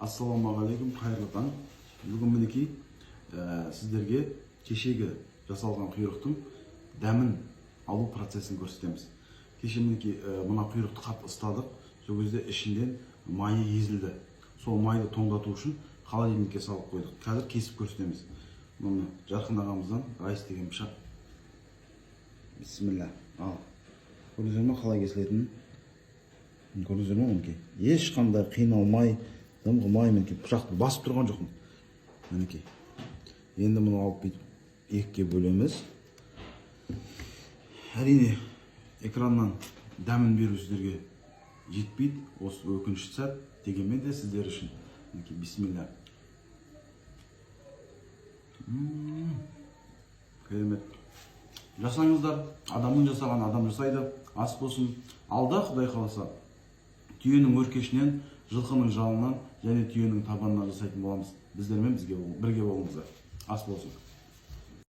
Ассалаумағалейкум, қайырлы таң. Бүгін мінекей сіздерге кешегі жасалған құйрықтың дәмін алу процесін көрсетеміз. Кеше мінекей мына құйрықты қатты ыстадық, сол кезде ішінден майы езілді. Сол майды тоңдату үшін холодильникке салып қойдық. Қазір кесіп көрсетеміз. Мұны Жарқын ағамыздан Райс деген пышақ. Бисмилля. Ал. Көрдіңіздер ме қалай кесілетінін? Көрдіңіздер ме мінекей? Ешқандай қиналмай, дым қылмай мінекей пышақты басып тұрған жоқпын. Мінекей. Енді мұны алып екіге бөлеміз. Әрине экраннан дәмін беру сіздерге жетпейді. Осы өкінішті сәт, дегенмен де сіздер үшін. Мінекей, бисмилля. Керемет. Жасаңыздар, адамның жасаған адам жасайды, ас болсын. Алда Құдай қаласа түйенің өркешінен, жылқының жалынан және түйенің табанынан жасайтын боламыз. Біздермен бірге болыңыздар. Ас болсын.